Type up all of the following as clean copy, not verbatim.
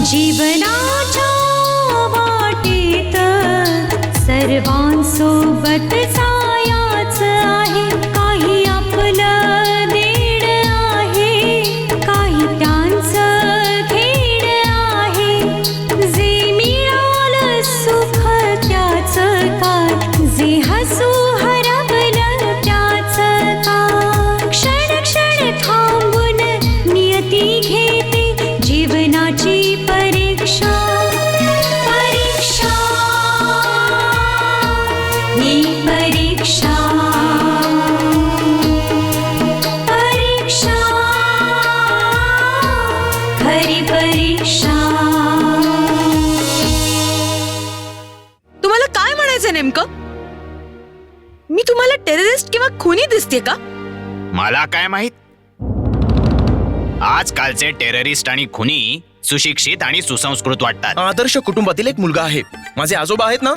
जीवनाच्या वाटेत सर्वांसोबत जायच आहे, काही आपलं देण आहे, काही त्यांचं घेण आहे. जे मिळालं सुख त्याचं काय, जे हसू हरवलं त्याचं काय. क्षण क्षण थांबून नियती घेते जीवनाची परीक्षा. परीक्षा ही परीक्षा, परीक्षा खरी परीक्षा. तुम्हाला काय म्हणायचं नेमकं? मी तुम्हाला टेररिस्ट किंवा खुनी दिसते का? मला काय माहित. आजकालचे टेररिस्ट आणि खुनी सुशिक्षित आणि सुसंस्कृत वाटतात. आदर्श कुटुंबातील एक मुलगा आहे. माझे आजोबा आहेत ना,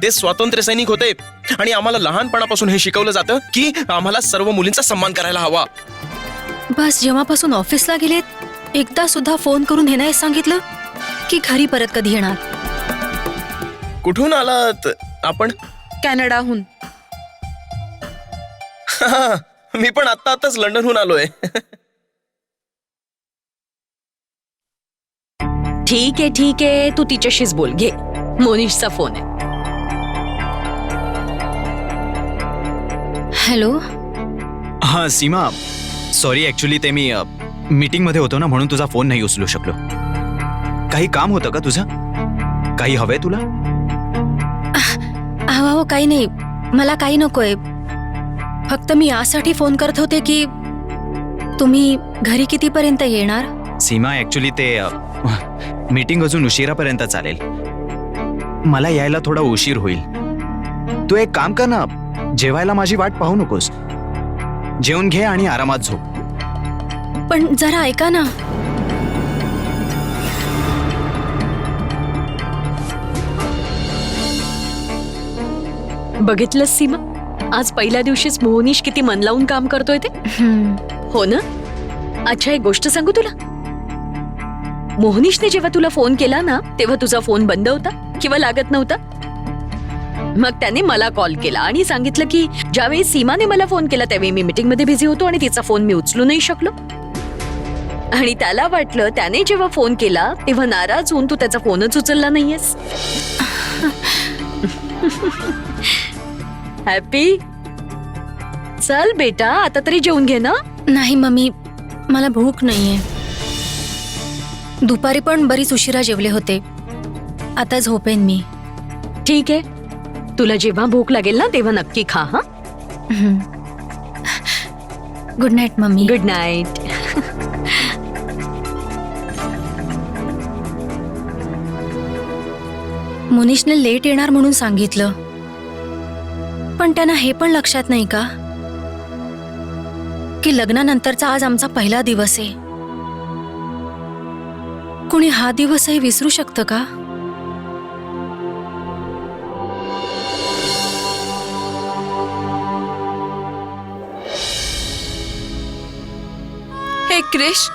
ते स्वातंत्र्य सैनिक होते आणि आम्हाला लहानपणापासून हे शिकवलं जातं की आम्हाला सर्व मुलींचा सन्मान करायला हवा. बस जेव्हापासून ऑफिसला गेलेत एकदा सुद्धा फोन करून हे नाही सांगितलं की घरी परत कधी येणार. कुठून आलात आपण? कॅनडाहून. मी पण आताच लंडनहून आलोय. ठीक आहे, तू तिच्याशीच बोल. घे, मोनिशचा फोन आहे. हॅलो. हा सीमा, सॉरी ऍक्च्युली ते मी मीटिंग मध्ये होतो ना, म्हणून तुझा फोन नाही उचलू शकलो. काही काम होतं का तुझं? काही हवंय तुला? हो काही नाही, मला काही नकोय. फक्त मी यासाठी फोन करत होते की तुम्ही घरी कितीपर्यंत येणार? सीमा ऍक्च्युली ते मीटिंग अजून उशिरापर्यंत चालेल. मला यायला थोडा उशीर होईल. तू एक काम कर ना, जेवायला माझी वाट पाहू नकोस. जेवून घे आणि आरामात झोप. पण जरा ऐका ना. बघितलंस सीमा, आज पहिल्या दिवशीच मोहनीश किती मन लावून काम करतोय ते. हो ना. अच्छा, एक गोष्ट सांगू तुला. मोहनीशने जेव्हा तुला फोन केला ना, तेव्हा तुझा फोन बंद होता किंवा लागत नव्हता. मग त्याने मला कॉल केला आणि सांगितलं की ज्यावेळी सीमाने मला फोन केला त्यावेळी मी मीटिंग मध्ये बिझी होतो आणि तिचा फोन मी उचलू नाही शकलो. आणि त्याला वाटलं त्याने जेव्हा फोन केला तेव्हा नाराज होऊन तू त्याचा फोनच उचलला नाहीयेस. हॅपी? चल बेटा, आता तरी जेवून घे ना. नाही मम्मी, मला भूक नाहीये. दुपारी पण बरीच उशिरा जेवले होते. आता झोपेन मी. ठीक आहे, तुला जेव्हा भूक लागेल ना तेव्हा नक्की खा. हा, good night mummy. Good night. मोनिशने लेट येणार म्हणून सांगितलं, पण त्यांना हे पण लक्षात नाही का की लग्नानंतरचा आज आमचा पहिला दिवस आहे. कोणी हा दिवसही विसरू शकतं का? Hey Krish,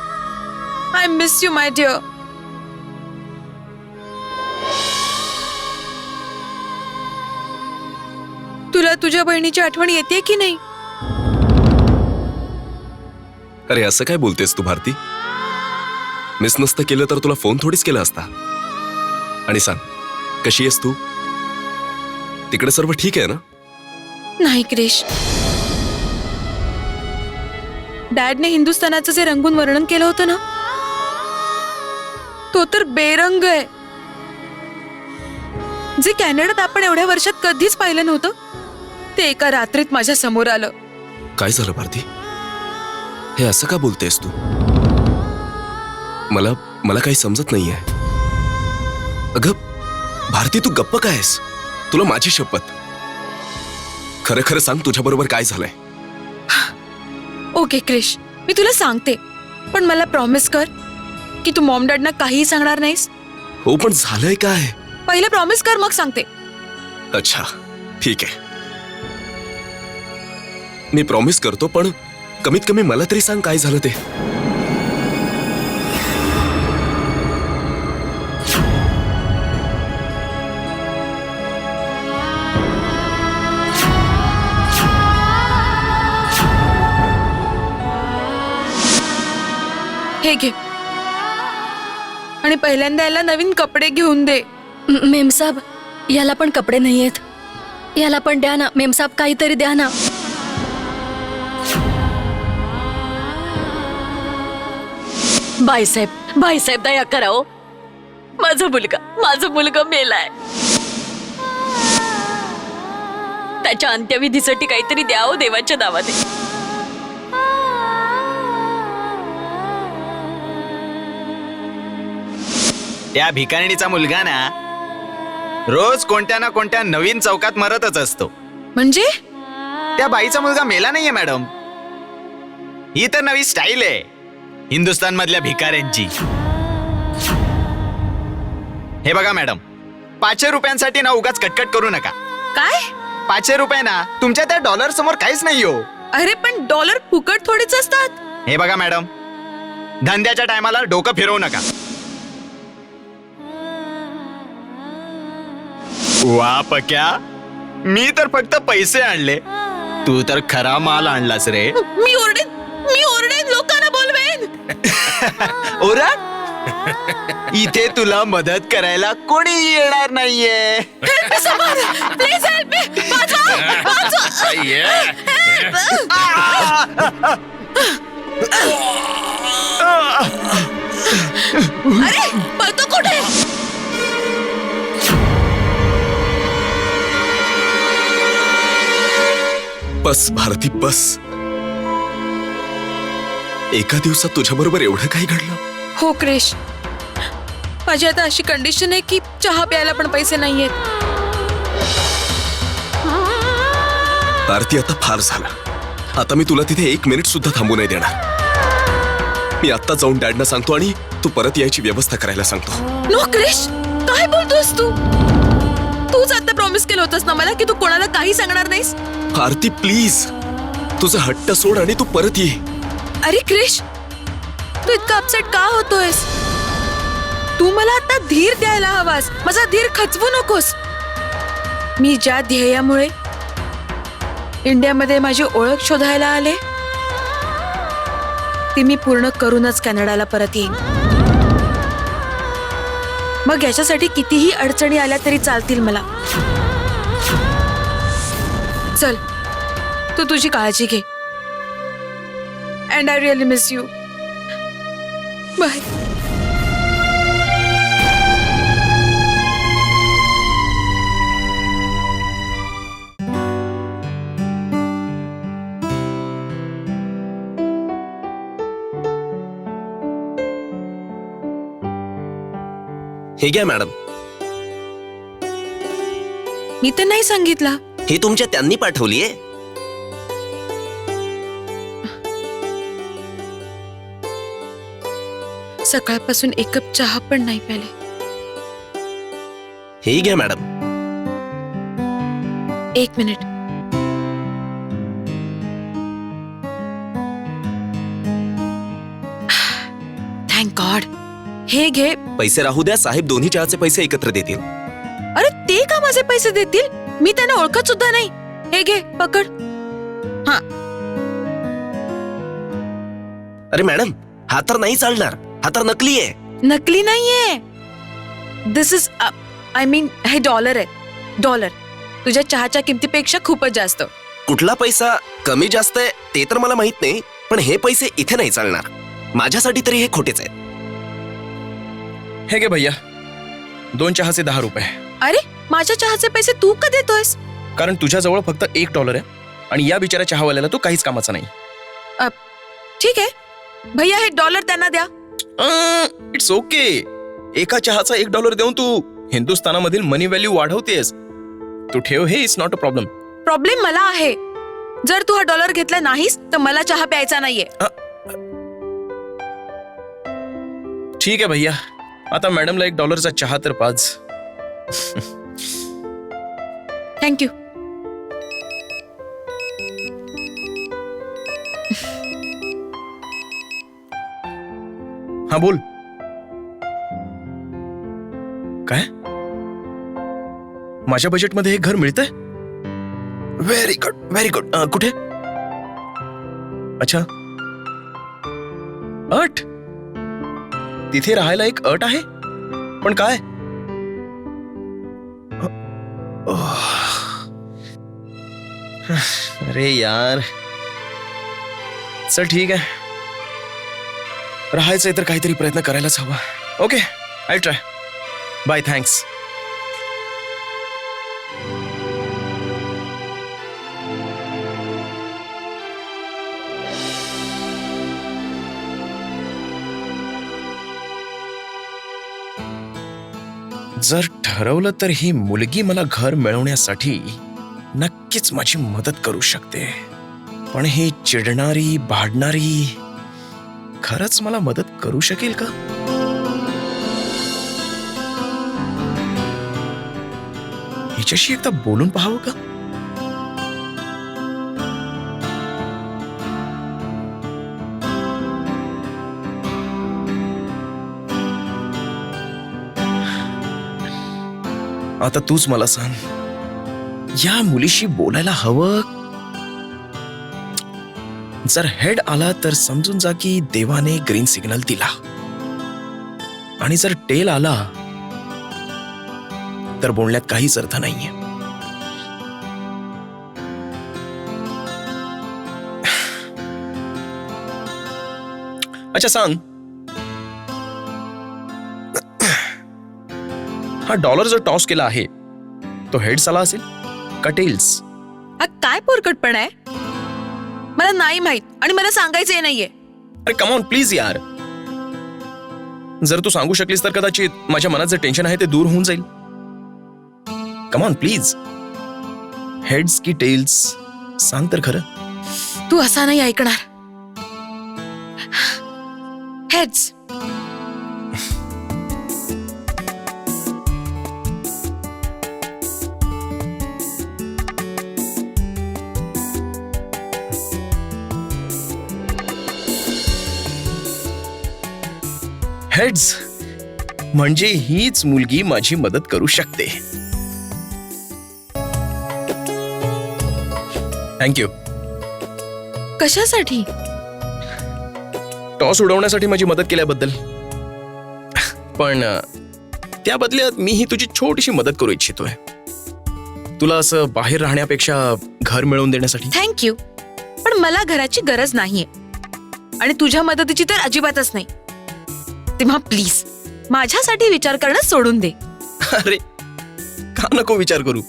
I miss you my dear. तुला तुझ्या बहिणीची आठवण येते की नाही? अरे असं काय बोलतेस तू भारती? मिस नसतं केलं तर तुला फोन थोडीच केला असता. आणि सांग, कशी आहेस तू? तिकडे सर्व ठीक आहे ना? नाही क्रिश, डॅडने हिंदुस्थानाचं जे रंगून वर्णन केलं होतं ना, तो तर बेरंग आहे. जे कॅनडात आपण एवढ्या वर्षात कधीच पाहिलं नव्हतं ते एका रात्रीत माझ्या समोर आलं. काय झालं भारती? हे असं का बोलतेस तू? मला काही समजत नाहीये. अगं भारती, तू गप्प काय आहेस? तुला माझी शपथ, खरं खरं सांग तुझ्या बरोबर काय झालंय? ओके क्रिश, मी तुला सांगते, पण मला प्रॉमिस कर की तू मॉम डॅडना काहीही सांगणार नाहीस? हो पण झालंय काय? पहिले प्रॉमिस कर, मग सांगते. अच्छा ठीक आहे, मी प्रॉमिस करतो, पण कमीत कमी मला तरी सांग काय झालं ते. हे घे आणि पहिल्यांदा याला नवीन कपडे घेऊन दे. मेमसाब, याला पण कपडे नाहीयेत. याला पण द्या ना मेमसाब, काहीतरी द्या ना. बाईसाहेब दया करा हो. माझा मुलगा मेलाय. त्याच्या अंत्यविधीसाठी काहीतरी द्या हो देवाच्या नावाने. त्या भिकारणीचा मुलगा ना रोज कोणत्या ना कोणत्या नवीन चौकात मरतच असतो. म्हणजे त्या बाईचा मुलगा मेला नाहीये मॅडम. ही तर नवी स्टाईल आहे हिंदुस्तान मधल्या भिकाऱ्यांची. हे बघा मॅडम, 500 रुपयांसाठी ना उगाच कटकट करू नका. काय? 500 रुपये ना तुमच्या त्या डॉलर समोर काहीच नाही हो. अरे पण डॉलर फुकट थोडीच असतात. हे बघा मॅडम, धंद्याच्या टायमाला डोकं फिरवू नका. वा पक्या, मी तर फक्त पैसे आणले, तू तर खरा माल आणलास रे. मी ओरडेन लोकांना बोलवेन. ओरड, इथे तुला मदत करायला कोणी येणार नाहीये. Please help me. अरे पळतो कुठे? बस भारती बस. एका दिवसात तुझ्या बरोबर एवढं काही घडलं? हो क्रिश, माझी आता अशी कंडिशन आहे की चहा प्यायला पण पैसे नाहीयेत. भारती आता फार झालं. आता मी तुला तिथे 1 मिनिट सुद्धा थांबू नाही देणार. मी आता जाऊन डॅडना सांगतो आणि तू परत यायची व्यवस्था करायला सांगतो. नो क्रिश, काय बोलतोस तू? तूच आता प्रॉमिस केलं होतंस ना मला की तू कोणाला काही सांगणार नाहीस. भारती प्लीज, तुझा हट्ट सोड आणि तू परत ये. अरे क्रिश, तू इतका अपसेट का होतोयस? तू मला आता धीर द्यायला हवास, माझा धीर खचवू नकोस. मी ज्या ध्येयामुळे इंडियामध्ये माझी ओळख शोधायला आले ती मी पूर्ण करूनच कॅनडाला परत येईन. मग याच्यासाठी कितीही अडचणी आल्या तरी चालतील मला. चल, तू तुझी काळजी घे. And I really miss you. Bye. हे घ्या मॅडम. मी तर नाही सांगितलं. हे तुमच्या त्यांनी पाठवलीये. सकाळपासून 1 कप चहा पण नाही प्याले. हे घ्या मॅडम. 1 मिनिट. Thank God. हे घे. पैसे राहू द्या, साहेब दोन्ही चहाचे पैसे एकत्र देतील. अरे ते का माझे पैसे देतील? मी त्यांना ओळखत सुद्धा नाही. हे घे, पकड. हा. अरे मॅडम, हा तर नाही चालणार. हा तर नकली आहे. नकली नाहीये. दिस इज आय मीन हे डॉलर आहे. डॉलर तुझ्या चहाच्या किमतीपेक्षा खूपच जास्त. कुठला पैसा कमी जास्त आहे ते तर मला माहित नाही, पण हे पैसे इथे नाही चालणार. माझ्यासाठी तरी हे खोटेच आहेत. हे घे भैया, 2 चहाचे 10 रुपये. अरे माझ्या चहाचे पैसे तू का देतोयस? कारण तुझ्याजवळ फक्त $1 आहे आणि या बिचाऱ्या चहावाल्याला तू काहीच कामाचा नाही. ठीक आहे भैया, हे डॉलर त्यांना द्या. It's okay. एका चहाचा $1 देऊन तू हिंदुस्थानामधील मनी व्हॅल्यू वाढवतेस. तू ठेव, हे is not a problem. Problem मला आहे. जर तू हा डॉलर घेतला नाहीस तर मला चहा प्यायचा नाहीये. ठीक आहे भैया, आता मॅडमला $1चा चहा तर पाच. थँक्यू. हा बोल. काय माझ्या बजेटमध्ये हे घर मिळतंय? Very good, very good. कुठे? अच्छा, अट. तिथे राहायला एक अट आहे, पण काय? अरे यार, चल ठीक आहे, राहायचंय तर काहीतरी प्रयत्न करायलाच हवा. Okay, I try. Bye, thanks. जर ठरवलं तर ही मुलगी मला घर मिळवण्यासाठी नक्कीच माझी मदत करू शकते, पण ही चिडणारी, भांडणारी खरंच मला मदत करू शकेल का? हिच्याशी एकदा बोलून पाहावं का? आता तूच मला सांग, या मुलीशी बोलायला हवं? जर हेड आला तर समजून जा की देवाने ग्रीन सिग्नल दिला, आणि जर टेल आला तर बोलण्यात काहीच अर्थ नाहीये. अच्छा सांग, हा डॉलर जर टॉस केला आहे तो हेड्स आला असेल का टेल्स? हा काय पोरकटपणा आहे? मला नाही माहित आणि मला सांगायचंही नाहीये. अरे कम ऑन प्लीज यार, जर तू सांगू शकलीस तर कदाचित माझ्या मनात जे टेन्शन आहे ते दूर होऊन जाईल. कम ऑन प्लीज, हेड्स की टेल्स सांग तर खरं. तू असा नाही ऐकणार. हेड्स. हेड्स म्हणजे हीच मुलगी माझी मदत करू शकते. थँक्यू. कशासाठी? टॉस उडवण्यासाठी माझी मदत केल्याबद्दल. पण त्या बदल्यात मी ही तुझी छोटीशी मदत करू इच्छितोय, तुला असं बाहेर राहण्यापेक्षा घर मिळवून देण्यासाठी. थँक्यू, पण मला घराची गरज नाहीये आणि तुझ्या मदतीची तर अजिबातच नाही. तेव्हा प्लीज माझ्यासाठी विचार करणं सोडून दे. अरे का नको विचार करू?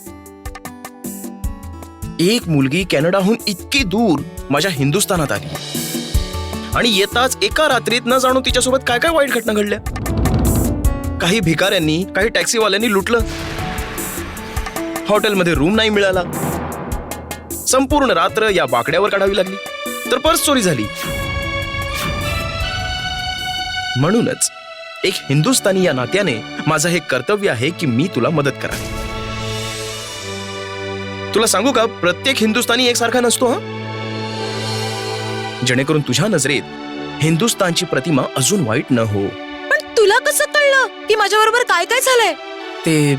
एक मुलगी कॅनडाहून इतकी दूर माझ्या हिंदुस्थानात आली, आणि येताच एका रात्रीत न जाणू तिच्यासोबत काय काय वाईट घटना घडल्या. काही भिकाऱ्यांनी, काही टॅक्सीवाल्यांनी लुटलं, हॉटेलमध्ये रूम नाही मिळाला, संपूर्ण रात्र या बाकड्यावर काढावी लागली, तर पर्स चोरी झाली. म्हणूनच एक हिंदुस्थानी या नात्याने माझं हे कर्तव्य आहे की मी तुला मदत करावी. तुला सांगू का, प्रत्येक हिंदुस्थानी एकसारखा नसतो हा. जेणेकरून तुझ्या नजरेत हिंदुस्थानची प्रतिमा अजून वाईट न हो. पण तुला कसं कळलं की माझ्याबरोबर काय काय झालंय? ते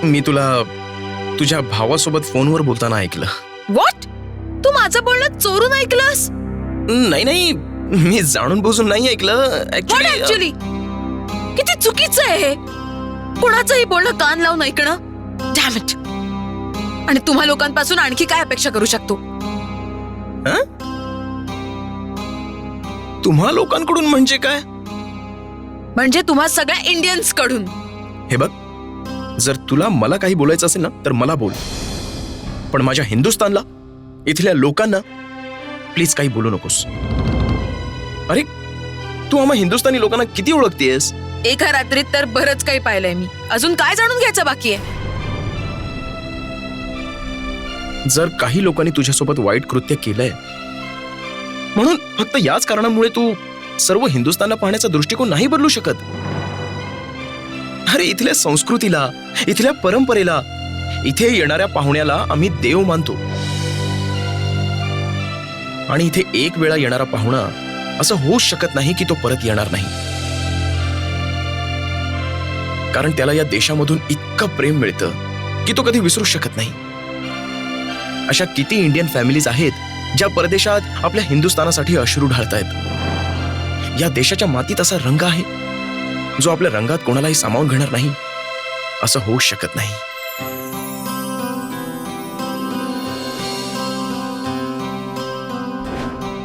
मी तुला तुझ्या भावासोबत फोनवर बोलताना ऐकलं. व्हॉट? तू माझं बोलणं चोरून ऐकलंस? नाही नाही, मी जाणून बुजून नाही ऐकलं. What actually? किती चुकीचं आहे हे. कोणाचंही बोलणं कान लावून ऐकणं. Damn it. आणि तुम्हा लोकांपासून आणखी काय अपेक्षा करू शकतो? तुम्हा लोकांकडून म्हणजे काय? म्हणजे तुम्हा सगळ्या इंडियन्स कडून. हे बघ, जर तुला मला काही बोलायचं असेल ना तर मला बोल, पण माझ्या हिंदुस्थानला, इथल्या लोकांना प्लीज काही बोलू नकोस. अरे तू आम्हा हिंदुस्थानी लोकांना किती ओळखतेस? एका रात्रीत तर बरंच काही पाहिलंय मी. अजून काय जाणून घ्यायचं बाकी आहे? जर काही लोकांनी तुझ्यासोबत वाईट कृत्य केलंय म्हणून फक्त याच कारणामुळे तू सर्व हिंदुस्थानला पाहण्याचा दृष्टिकोन नाही बदलू शकत. अरे इथल्या संस्कृतीला, इथल्या परंपरेला, इथे येणाऱ्या पाहुण्याला आम्ही देव मानतो. आणि इथे एक वेळा येणारा पाहुणा असं होऊच शकत नाही की तो परत येणार नाही. कारण त्याला या देशामधून इतकं प्रेम मिळतं की तो कधी विसरू शकत नाही. अशा किती इंडियन फॅमिलीज आहेत ज्या परदेशात आपल्या हिंदुस्थानासाठी अश्रू ढाळतायत. या देशाच्या मातीत असा रंग आहे जो आपल्या रंगात कोणालाही सामावून घेणार नाही. असं होऊ शकत नाही.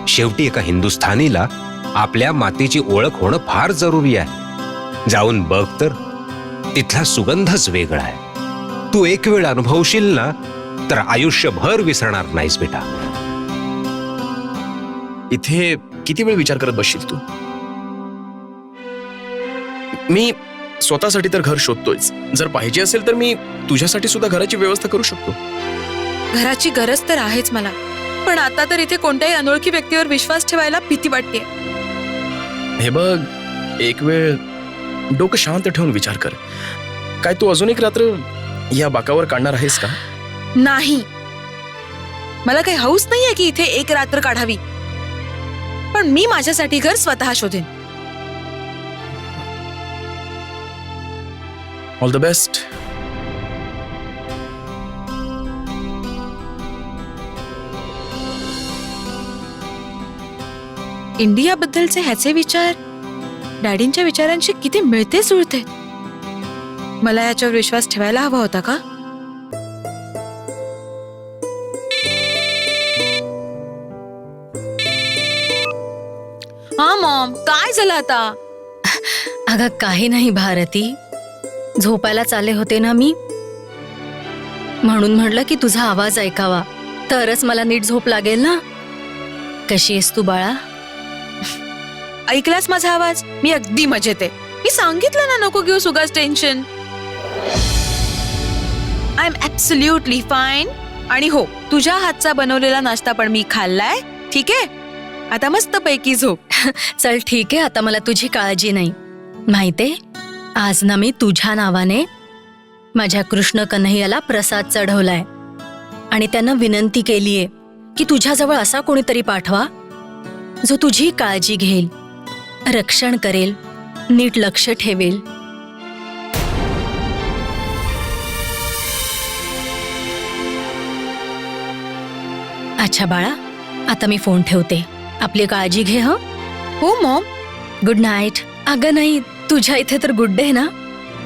शेवटी एका हिंदुस्थानीला आपल्या मातीची ओळख होणं फार जरुरी आहे. जाऊन बघ तर, तिथला सुगंधच वेगळा आहे. तू एक वेळ अनुभवशील ना तर आयुष्यभर विसरणार नाहीस बेटा. इथे किती वेळ विचार करत बसशील तू? मी स्वतःसाठी तर घर शोधतोयच. जर पाहिजे असेल तर मी तुझ्यासाठी सुद्धा घराची व्यवस्था करू शकतो. घराची गरज तर आहेच मला, पण आता तर इथे कोणत्याही अनोळखी व्यक्तीवर विश्वास ठेवायला भीती वाटते. हे बघ, एक वेळ डोकं शांत ठेवून विचार कर. काय तू अजून एक रात्र या बाकावर काढणार आहेस का? नाही, मला काही हौस नाहीये की इथे एक रात्र काढावी, पण मी माझ्यासाठी घर स्वतः शोधेन. All the best. इंडियाबद्दलचे ह्याचे विचार डॅडींच्या विचारांशी किती मिळते जुळते. मला याच्यावर विश्वास ठेवायला हवा होता का? हा मॉम, काय झालं आता? अगं काही नाही भारती, झोपायला आले होते ना मी, म्हणून म्हणलं की तुझा आवाज ऐकावा, तरच मला नीट झोप लागेल ना. कशी आहेस तू बाळा? ऐकलास माझा आवाज? मी अगदी मजेत आहे. मी सांगितलं ना नको घेऊ सुगास tension. I am absolutely fine. आणि हो, तुझ्या हातचा बनवलेला नाश्ता पण मी खाल्लाय. ठीक आहे, आता मस्त पैकी झोप. चल ठीक आहे, आता मला तुझी काळजी नाही. माहितीये, आज ना मी तुझ्या नावाने माझ्या कृष्ण कन्हैयाला प्रसाद चढवलाय आणि त्यानं विनंती केलीये की तुझ्याजवळ असा कोणीतरी पाठवा जो तुझी काळजी घेईल, रक्षण करेल, नीट लक्ष ठेवेल. अच्छा बाळा, आता मी फोन ठेवते. आपली काळजी घे हं. हो मॉम. Good night. अगं नाही, तुझ्या इथे तर गुड डे ना.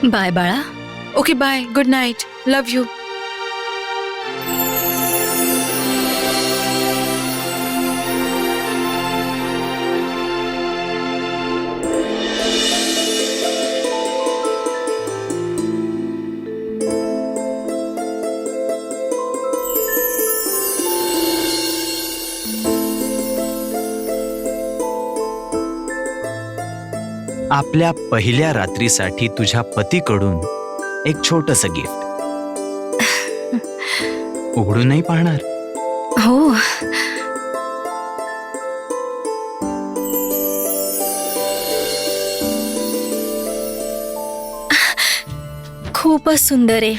बाय बाळा. Okay bye, good night, love you. आपल्या पहिल्या रात्रीसाठी तुझ्या पतीकडून एक छोटंसं गिफ्ट. उघडून नाही पाहणार? हो. खूपच सुंदर आहे.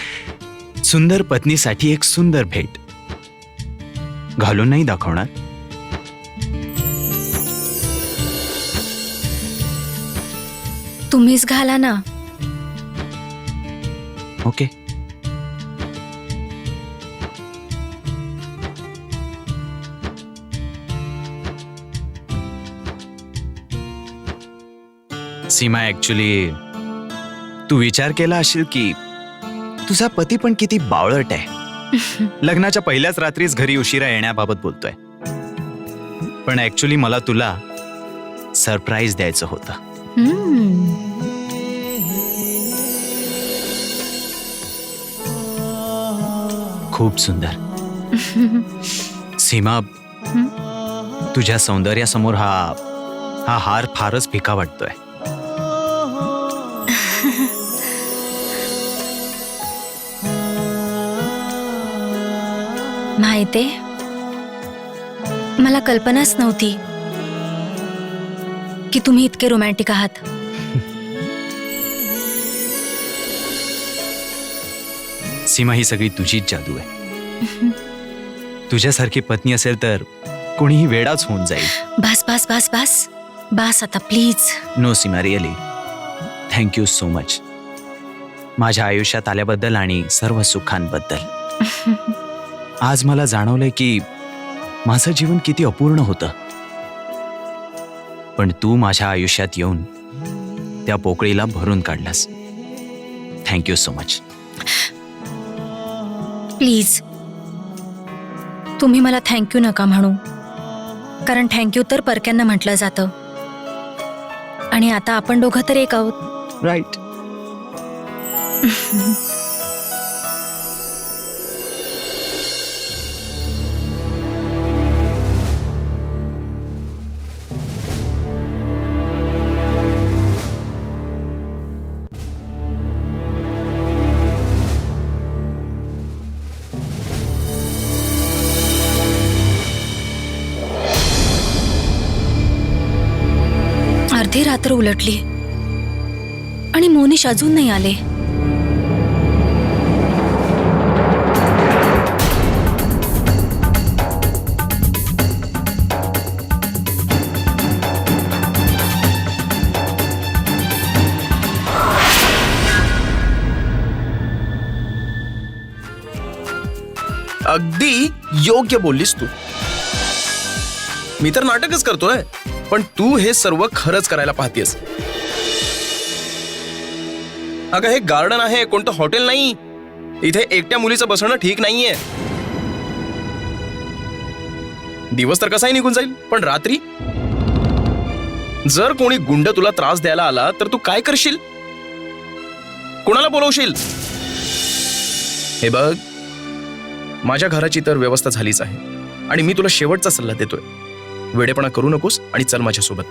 सुंदर पत्नीसाठी एक सुंदर भेट. घालून नाही दाखवणार? तुम्हीच घाला ना. ओके. सीमा, ऍक्च्युली तू विचार केला असेल की तुझा पती पण किती बावळट आहे. लग्नाच्या पहिल्याच रात्रीच घरी उशिरा येण्याबाबत बोलतोय. पण ऍक्च्युली मला तुला सरप्राईज द्यायचं होतं. खूप सुंदर. सीमा, तुझ्या सौंदर्यासमोर हा हार फारच फिका वाटतोय. माहितीये, मला कल्पनाच नव्हती की तुम्ही इतके रोमॅन्टिक आहात. सीमा, ही सगळी तुझीच जादू आहे. तुझ्यासारखी पत्नी असेल तर कोणीही वेडाच होऊन जाईल. बस बस बस बस बस आता please. No Seema, really thank you so much माझ्या आयुष्यात आल्याबद्दल आणि सर्व सुखांबद्दल. आज मला जाणवलंय की माझं जीवन किती अपूर्ण होतं, पण तू माझ्या आयुष्यात येऊन त्या पोकळीला भरून काढलास. Thank you so much. प्लीज तुम्ही मला थँक्यू नका म्हणू, कारण थँक्यू तर परक्यांना म्हटलं जातं आणि आता आपण दोघं तर एक आहोत. राईट. अर्धी रात्र उलटली आणि मोनिश अजून नाही आले. अगदी योग्य बोललीस तू. मी तर नाटकच करतोय, पण तू हे सर्व खरंच करायला पाहतेस. अगं, हे गार्डन आहे, कोणतं हॉटेल नाही. इथे एकट्या मुलीचं बसणं ठीक नाहीये. दिवस तर कसाही निघून जाईल, पण रात्री जर कोणी गुंड तुला त्रास द्यायला आला तर तू काय करशील? कोणाला बोलवशील? हे बघ, माझ्या घराची तर व्यवस्था झालीच आहे आणि मी तुला शेवटचा सल्ला देतोय. वेडेपणा करू नकोस आणि चल माझ्यासोबत.